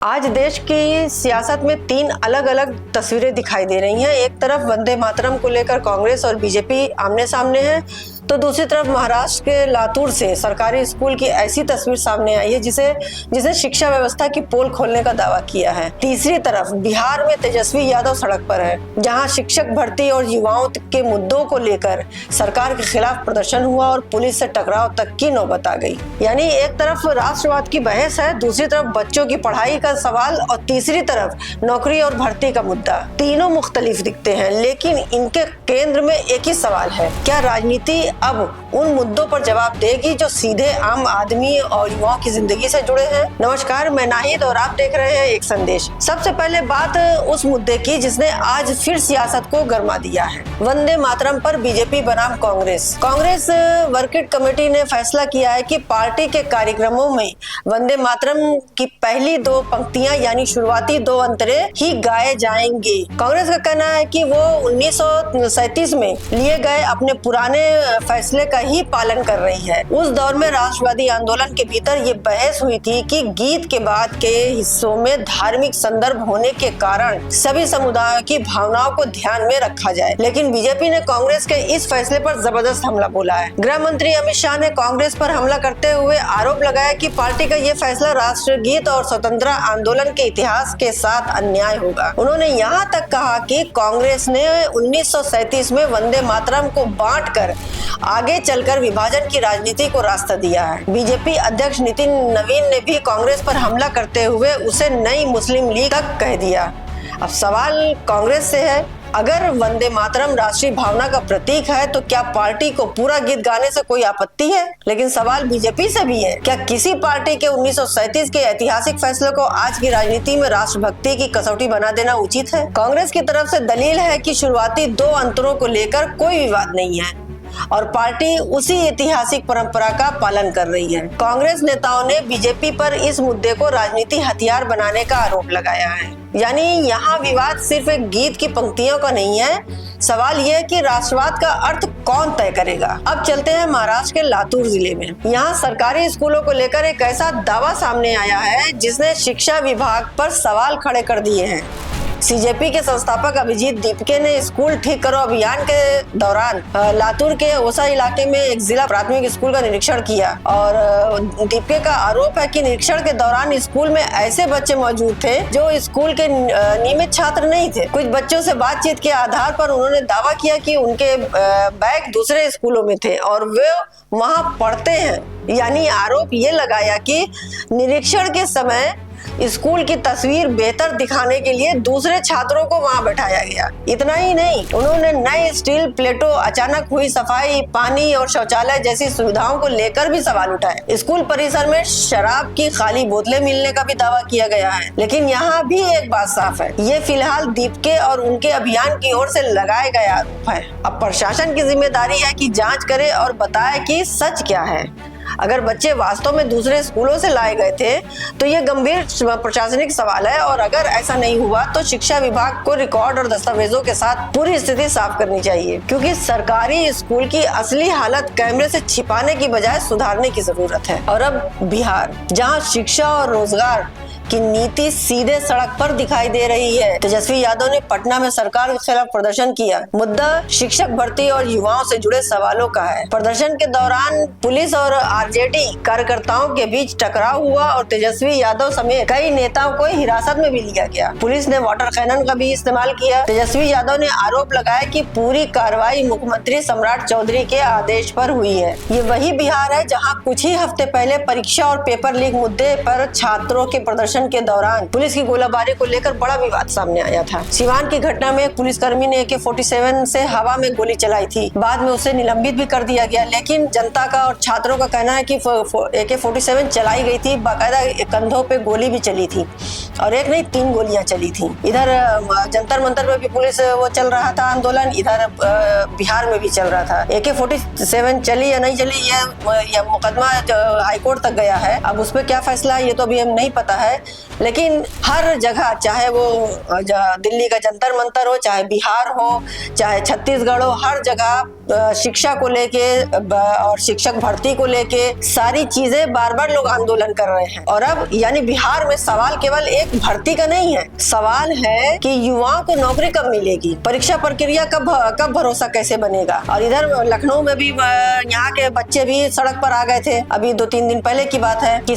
आज देश की सियासत में तीन अलग अलग तस्वीरें दिखाई दे रही हैं। एक तरफ वंदे मातरम को लेकर कांग्रेस और बीजेपी आमने सामने है, तो दूसरी तरफ महाराष्ट्र के लातूर से सरकारी स्कूल की ऐसी तस्वीर सामने आई है जिसे शिक्षा व्यवस्था की पोल खोलने का दावा किया है। तीसरी तरफ बिहार में तेजस्वी यादव सड़क पर है, जहां शिक्षक भर्ती और युवाओं के मुद्दों को लेकर सरकार के खिलाफ प्रदर्शन हुआ और पुलिस से टकराव तक की नौबत आ गई। यानी एक तरफ राष्ट्रवाद की बहस है, दूसरी तरफ बच्चों की पढ़ाई का सवाल और तीसरी तरफ नौकरी और भर्ती का मुद्दा। तीनों मुख्तलिफ दिखते हैं, लेकिन इनके केंद्र में एक ही सवाल है, क्या राजनीति अब उन मुद्दों पर जवाब देगी जो सीधे आम आदमी और युवाओं की जिंदगी से जुड़े हैं। नमस्कार, मैं नाहिद और आप देख रहे हैं एक संदेश। सबसे पहले बात उस मुद्दे की जिसने आज फिर सियासत को गरमा दिया है, वंदे मातरम पर बीजेपी बनाम कांग्रेस। कांग्रेस वर्किंग कमेटी ने फैसला किया है कि पार्टी के कार्यक्रमों में वंदे मातरम की पहली दो पंक्तियां यानी शुरुआती दो अंतरे ही गाए जाएंगे। कांग्रेस का कहना है कि वो 1937 में लिए गए अपने पुराने फैसले का ही पालन कर रही है। उस दौर में राष्ट्रवादी आंदोलन के भीतर ये बहस हुई थी कि गीत के बाद के हिस्सों में धार्मिक संदर्भ होने के कारण सभी समुदायों की भावनाओं को ध्यान में रखा जाए, लेकिन बीजेपी ने कांग्रेस के इस फैसले पर जबरदस्त हमला बोला है। गृह मंत्री अमित शाह ने कांग्रेस पर हमला करते हुए आरोप लगाया कि पार्टी का ये फैसला राष्ट्रगीत और स्वतंत्रता आंदोलन के इतिहास के साथ अन्याय होगा। उन्होंने यहाँ तक कहा कि कांग्रेस ने 1937 में वंदे मातरम को बांटकर आगे चलकर विभाजन की राजनीति को रास्ता दिया है। बीजेपी अध्यक्ष नितिन नवीन ने भी कांग्रेस पर हमला करते हुए उसे नई मुस्लिम लीग तक कह दिया। अब सवाल कांग्रेस से है, अगर वंदे मातरम राष्ट्रीय भावना का प्रतीक है तो क्या पार्टी को पूरा गीत गाने से कोई आपत्ति है? लेकिन सवाल बीजेपी से भी है, क्या किसी पार्टी के 1937 के ऐतिहासिक फैसले को आज की राजनीति में राष्ट्रभक्ति की कसौटी बना देना उचित है? कांग्रेस की तरफ से दलील है कि शुरुआती दो अंतरों को लेकर कोई विवाद नहीं है और पार्टी उसी ऐतिहासिक परंपरा का पालन कर रही है। कांग्रेस नेताओं ने बीजेपी पर इस मुद्दे को राजनीति हथियार बनाने का आरोप लगाया है। यानी यहाँ विवाद सिर्फ एक गीत की पंक्तियों का नहीं है, सवाल यह है कि राष्ट्रवाद का अर्थ कौन तय करेगा। अब चलते हैं महाराष्ट्र के लातूर जिले में। यहाँ सरकारी स्कूलों को लेकर एक ऐसा दावा सामने आया है जिसने शिक्षा विभाग पर सवाल खड़े कर दिए हैं। सीजेपी के संस्थापक अभिजीत दीपके ने स्कूल ठीक करो अभियान के दौरान लातूर के ओसा इलाके में एक जिला प्राथमिक स्कूल का निरीक्षण किया और दीपके का आरोप है कि निरीक्षण के दौरान स्कूल में ऐसे बच्चे मौजूद थे जो स्कूल के नियमित छात्र नहीं थे। कुछ बच्चों से बातचीत के आधार पर उन्होंने दावा किया कि उनके बैग दूसरे स्कूलों में थे और वे वहाँ पढ़ते हैं। यानी आरोप ये लगाया कि निरीक्षण के समय स्कूल की तस्वीर बेहतर दिखाने के लिए दूसरे छात्रों को वहां बैठाया गया। इतना ही नहीं, उन्होंने नए स्टील प्लेटों, अचानक हुई सफाई, पानी और शौचालय जैसी सुविधाओं को लेकर भी सवाल उठाए। स्कूल परिसर में शराब की खाली बोतलें मिलने का भी दावा किया गया है। लेकिन यहाँ भी एक बात साफ है, ये फिलहाल दीपके और उनके अभियान की ओर से लगाए गए आरोप है। अब प्रशासन की जिम्मेदारी है कि जाँच करे और बताए कि सच क्या है। अगर बच्चे वास्तव में दूसरे स्कूलों से लाए गए थे तो ये गंभीर प्रशासनिक सवाल है और अगर ऐसा नहीं हुआ तो शिक्षा विभाग को रिकॉर्ड और दस्तावेजों के साथ पूरी स्थिति साफ करनी चाहिए, क्योंकि सरकारी स्कूल की असली हालत कैमरे से छिपाने की बजाय सुधारने की जरूरत है। और अब बिहार, जहां शिक्षा और रोजगार की नीति सीधे सड़क पर दिखाई दे रही है। तेजस्वी यादव ने पटना में सरकार के खिलाफ प्रदर्शन किया। मुद्दा शिक्षक भर्ती और युवाओं से जुड़े सवालों का है। प्रदर्शन के दौरान पुलिस और आरजेडी कार्यकर्ताओं के बीच टकराव हुआ और तेजस्वी यादव समेत कई नेताओं को हिरासत में भी लिया गया। पुलिस ने वाटर कैनन का भी इस्तेमाल किया। तेजस्वी यादव ने आरोप लगाया कि पूरी कार्रवाई मुख्यमंत्री सम्राट चौधरी के आदेश पर हुई है। ये वही बिहार है जहाँ कुछ ही हफ्ते पहले परीक्षा और पेपर लीक मुद्दे पर छात्रों के प्रदर्शन के दौरान पुलिस की गोलाबारी को लेकर बड़ा विवाद सामने आया था। सिवान की घटना में एक पुलिसकर्मी ने AK-47 से हवा में गोली चलाई थी। बाद में उसे निलंबित भी कर दिया गया, लेकिन जनता का और छात्रों का कहना है कि AK-47 चलाई गई थी, बाकायदा कंधों पे गोली भी चली थी और एक नहीं 3 गोलियां चली थी। इधर जंतर मंतर में भी पुलिस वो चल रहा था आंदोलन, इधर बिहार में भी चल रहा था। AK-47 चली या नहीं चली, यह मुकदमा हाईकोर्ट तक गया है। अब उस पर क्या फैसला है ये तो अभी हम नहीं पता है, लेकिन हर जगह, चाहे वो दिल्ली का जंतर मंतर हो, चाहे बिहार हो, चाहे छत्तीसगढ़ हो, हर जगह शिक्षा को लेके और शिक्षक भर्ती को लेके सारी चीजें बार बार लोग आंदोलन कर रहे हैं। और अब यानी बिहार में सवाल केवल एक भर्ती का नहीं है, सवाल है कि युवाओं को नौकरी कब मिलेगी, परीक्षा प्रक्रिया कब भरोसा कैसे बनेगा। और इधर लखनऊ में भी यहाँ के बच्चे भी सड़क पर आ गए थे, अभी 2-3 दिन पहले की बात है कि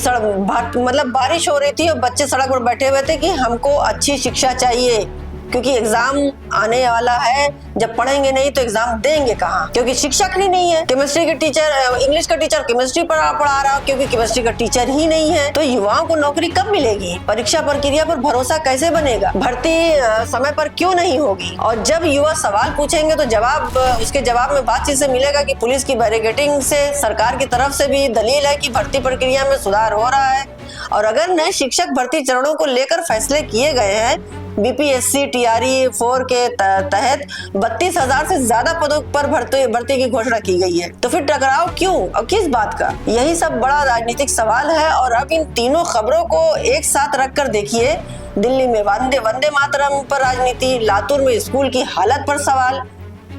मतलब बारिश हो रही थी और बच्चे सड़क पर बैठे हुए थे कि हमको अच्छी शिक्षा चाहिए, क्योंकि एग्जाम आने वाला है, जब पढ़ेंगे नहीं तो एग्जाम देंगे कहाँ, क्योंकि शिक्षक ही नहीं है। केमिस्ट्री के टीचर, इंग्लिश का टीचर केमिस्ट्री पढ़ा रहा है क्योंकि केमिस्ट्री का टीचर ही नहीं है। तो युवाओं को नौकरी कब मिलेगी, परीक्षा प्रक्रिया पर भरोसा कैसे बनेगा, भर्ती समय पर क्यों नहीं होगी। और जब युवा सवाल पूछेंगे तो उसके जवाब में बातचीत से मिलेगा कि पुलिस की बैरिकेडिंग से, सरकार की तरफ से भी दलील है कि भर्ती प्रक्रिया में सुधार हो रहा है। और अगर नए शिक्षक भर्ती चरणों को लेकर फैसले किए गए हैं, बीपीएससी टीआरई 4 के तहत 32,000 से ज्यादा पदों पर भर्ती की घोषणा की गई है, तो फिर टकराव क्यों और किस बात का, यही सब बड़ा राजनीतिक सवाल है। और अब इन तीनों खबरों को एक साथ रखकर देखिए, दिल्ली में वंदे मातरम पर राजनीति, लातूर में स्कूल की हालत पर सवाल,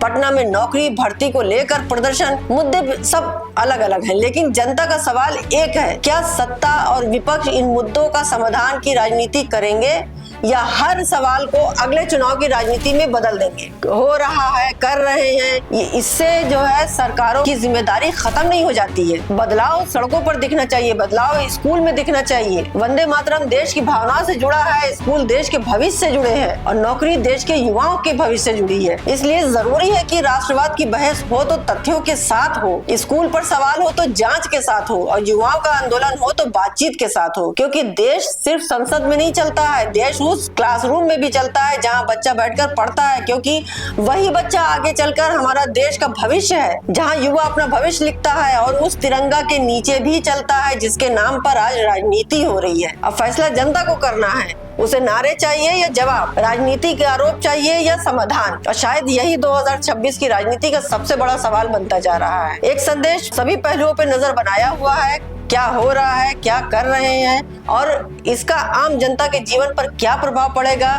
पटना में नौकरी भर्ती को लेकर प्रदर्शन, मुद्दे सब अलग अलग हैं, लेकिन जनता का सवाल एक है, क्या सत्ता और विपक्ष इन मुद्दों का समाधान की राजनीति करेंगे या हर सवाल को अगले चुनाव की राजनीति में बदल देंगे। हो रहा है, कर रहे हैं, इससे जो है सरकारों की जिम्मेदारी खत्म नहीं हो जाती है। बदलाव सड़कों पर दिखना चाहिए, बदलाव स्कूल में दिखना चाहिए। वंदे मातरम देश की भावना से जुड़ा है, स्कूल देश के भविष्य से जुड़े हैं और नौकरी देश के युवाओं के भविष्य से जुड़ी है। इसलिए जरूरी है कि राष्ट्रवाद की बहस हो तो तथ्यों के साथ हो, स्कूल पर सवाल हो तो जांच के साथ हो, और युवाओं का आंदोलन हो तो बातचीत के साथ हो। क्योंकि देश सिर्फ संसद में नहीं चलता है, देश उस क्लासरूम में भी चलता है जहां बच्चा बैठकर पढ़ता है, क्योंकि वही बच्चा आगे चलकर हमारा देश का भविष्य है, जहां युवा अपना भविष्य लिखता है और उस तिरंगा के नीचे भी चलता है जिसके नाम पर आज राजनीति हो रही है। अब फैसला जनता को करना है, उसे नारे चाहिए या जवाब, राजनीति के आरोप चाहिए या समाधान। और शायद यही 2026 की राजनीति का सबसे बड़ा सवाल बनता जा रहा है। एक संदेश सभी पहलुओं पर नजर बनाया हुआ है, क्या हो रहा है, क्या कर रहे हैं और इसका आम जनता के जीवन पर क्या प्रभाव पड़ेगा,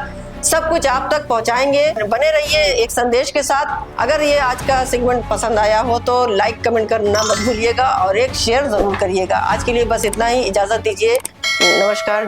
सब कुछ आप तक पहुंचाएंगे। बने रहिए एक संदेश के साथ। अगर ये आज का सेगमेंट पसंद आया हो तो लाइक कमेंट करना मत भूलिएगा और एक शेयर जरूर करिएगा। आज के लिए बस इतना ही, इजाजत दीजिए, नमस्कार।